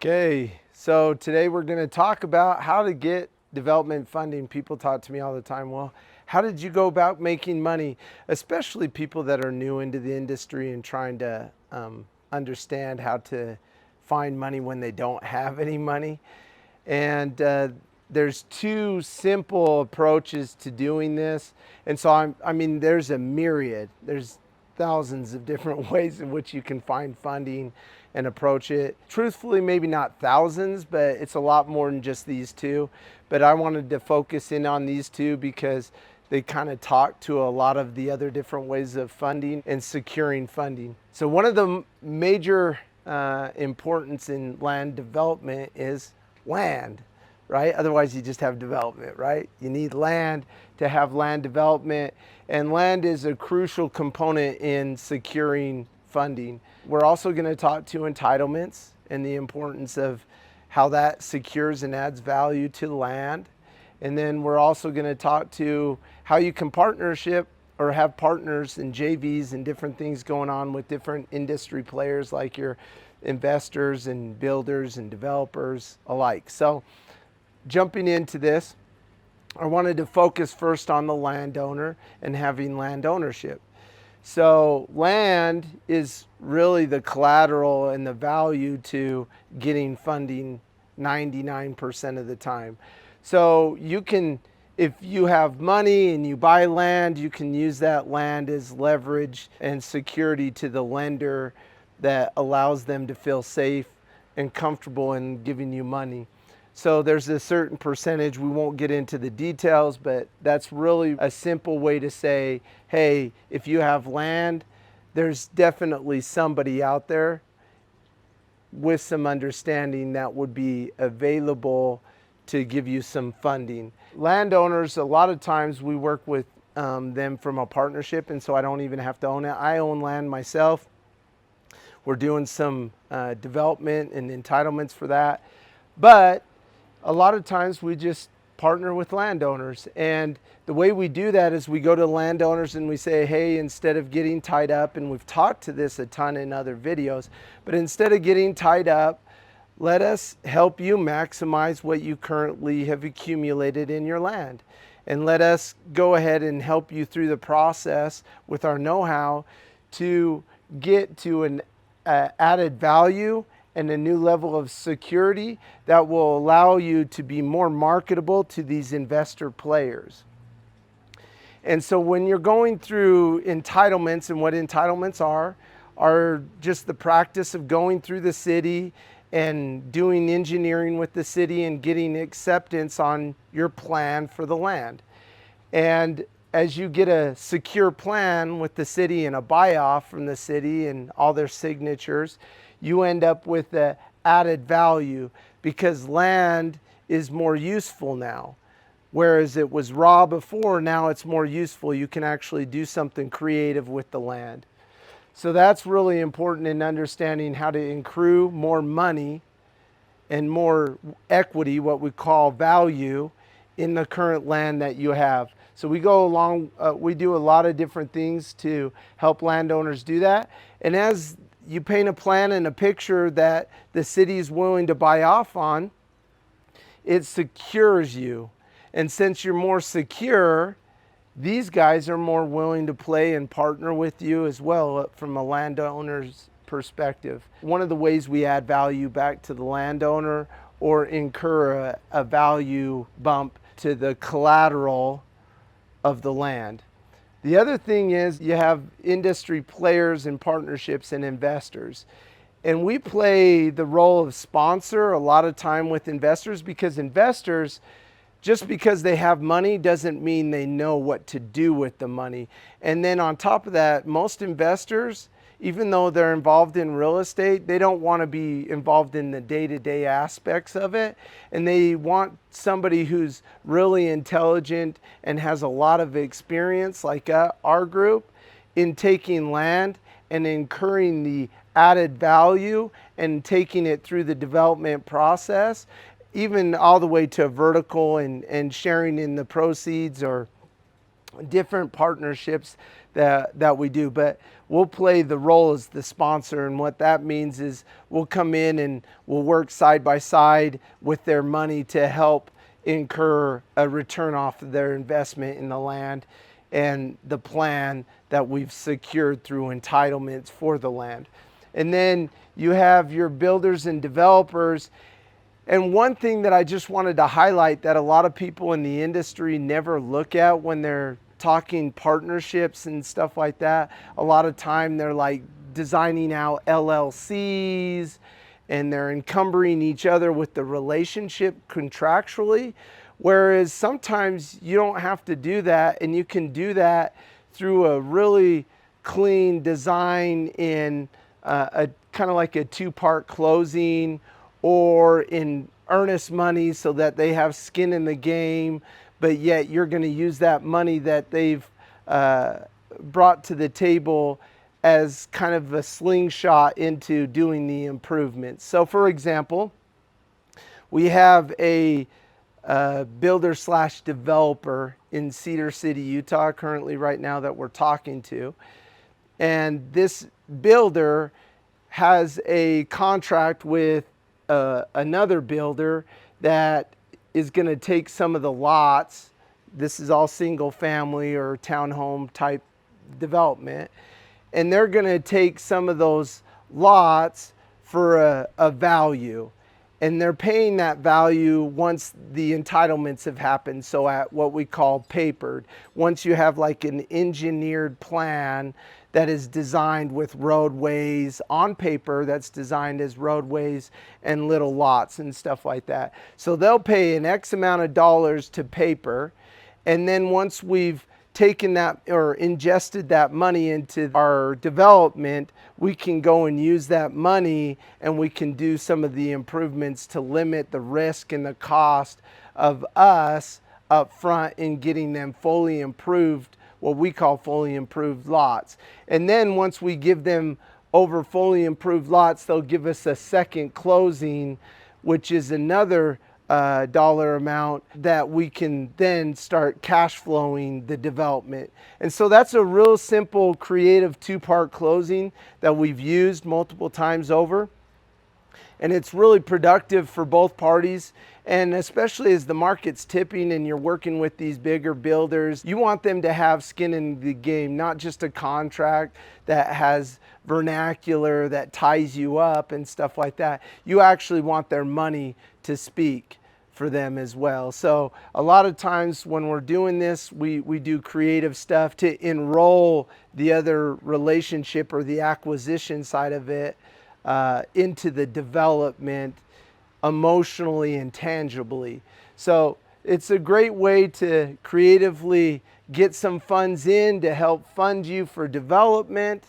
Okay, so today we're going to talk about how to get development funding. People talk to me all the time, well, how did you go about making money? Especially people that are new into the industry and trying to understand how to find money when they don't have any money. And there's two simple approaches to doing this. And so I mean, there's a myriad. There's thousands of different ways in which you can find funding and approach it. Truthfully, maybe not thousands, but it's a lot more than just these two. But I wanted to focus in on these two because they kind of talk to a lot of the other different ways of funding and securing funding. So one of the major importance in land development is land, right? Otherwise, you just have development, right? You need land to have land development, and land is a crucial component in securing funding. We're also going to talk to entitlements and the importance of how that secures and adds value to land. And then we're also going to talk to how you can partnership or have partners and JVs and different things going on with different industry players like your investors and builders and developers alike. So jumping into this, I wanted to focus first on the landowner and having land ownership. So land is really the collateral and the value to getting funding 99% of the time. So you can, if you have money and you buy land, you can use that land as leverage and security to the lender that allows them to feel safe and comfortable in giving you money. So there's a certain percentage, we won't get into the details, but that's really a simple way to say, hey, if you have land, there's definitely somebody out there with some understanding that would be available to give you some funding. Landowners, a lot of times we work with them from a partnership, and so I don't even have to own it. I own land myself. We're doing some development and entitlements for that. But a lot of times we just partner with landowners. And the way we do that is we go to landowners and we say, hey, instead of getting tied up, and we've talked to this a ton in other videos, but instead of getting tied up, let us help you maximize what you currently have accumulated in your land. And let us go ahead and help you through the process with our know-how to get to an added value and a new level of security that will allow you to be more marketable to these investor players. And so when you're going through entitlements, and what entitlements are just the practice of going through the city and doing engineering with the city and getting acceptance on your plan for the land. And as you get a secure plan with the city and a buy-off from the city and all their signatures, you end up with the added value because land is more useful now. Whereas it was raw before, now it's more useful. You can actually do something creative with the land. So that's really important in understanding how to accrue more money and more equity, what we call value, in the current land that you have. So we go along, we do a lot of different things to help landowners do that. And as you paint a plan and a picture that the city is willing to buy off on, it secures you. And since you're more secure, these guys are more willing to play and partner with you as well from a landowner's perspective. One of the ways we add value back to the landowner or incur a value bump to the collateral of the land. The other thing is you have industry players and partnerships and investors. And we play the role of sponsor a lot of time with investors because investors, just because they have money doesn't mean they know what to do with the money. And then on top of that, most investors, even though they're involved in real estate, they don't want to be involved in the day-to-day aspects of it. And they want somebody who's really intelligent and has a lot of experience, like our group, in taking land and incurring the added value and taking it through the development process, even all the way to vertical and sharing in the proceeds or different partnerships that we do, but we'll play the role as the sponsor. And what that means is we'll come in and we'll work side by side with their money to help incur a return off of their investment in the land and the plan that we've secured through entitlements for the land. And then you have your builders and developers. And one thing that I just wanted to highlight that a lot of people in the industry never look at when they're talking partnerships and stuff like that, a lot of time they're like designing out LLCs and they're encumbering each other with the relationship contractually. Whereas sometimes you don't have to do that, and you can do that through a really clean design in a kind of like a two-part closing, or in earnest money so that they have skin in the game, but yet you're going to use that money that they've brought to the table as kind of a slingshot into doing the improvements. So for example, we have a builder slash developer in Cedar City, Utah, currently right now that we're talking to. And this builder has a contract with another builder that is going to take some of the lots. This is all single family or townhome type development. And they're going to take some of those lots for a value. And they're paying that value once the entitlements have happened. So at what we call papered, once you have like an engineered plan that is designed with roadways on paper, that's designed as roadways and little lots and stuff like that. So they'll pay an X amount of dollars to paper. And then once we've taken that or ingested that money into our development, we can go and use that money and we can do some of the improvements to limit the risk and the cost of us up front in getting them fully improved, what we call fully improved lots. And then once we give them over fully improved lots, they'll give us a second closing, which is another dollar amount that we can then start cash flowing the development. And so that's a real simple, creative two-part closing that we've used multiple times over. And it's really productive for both parties. And especially as the market's tipping and you're working with these bigger builders, you want them to have skin in the game, not just a contract that has vernacular that ties you up and stuff like that. You actually want their money to speak for them as well. So a lot of times when we're doing this, we do creative stuff to enroll the other relationship or the acquisition side of it into the development emotionally and tangibly. So it's a great way to creatively get some funds in to help fund you for development.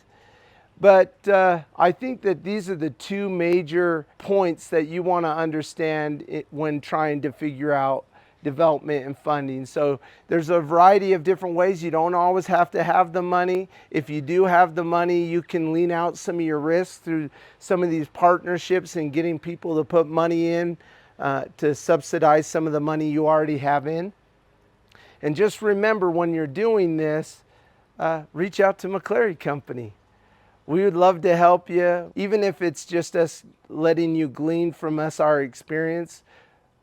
But I think that these are the two major points that you want to understand when trying to figure out development and funding. So there's a variety of different ways. You don't always have to have the money. If you do have the money, you can lean out some of your risks through some of these partnerships and getting people to put money in to subsidize some of the money you already have in. And just remember, when you're doing this, reach out to McClary Company. We would love to help you, even if it's just us letting you glean from us our experience.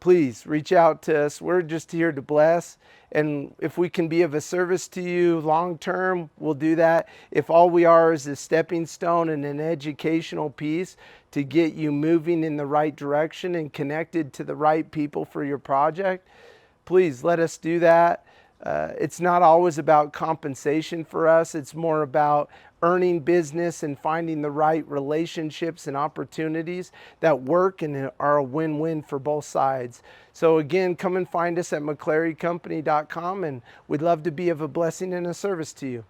Please reach out to us. We're just here to bless. And if we can be of a service to you long term, we'll do that. If all we are is a stepping stone and an educational piece to get you moving in the right direction and connected to the right people for your project, please let us do that. It's not always about compensation for us. It's more about earning business and finding the right relationships and opportunities that work and are a win-win for both sides. So again, come and find us at McClaryCompany.com, and we'd love to be of a blessing and a service to you.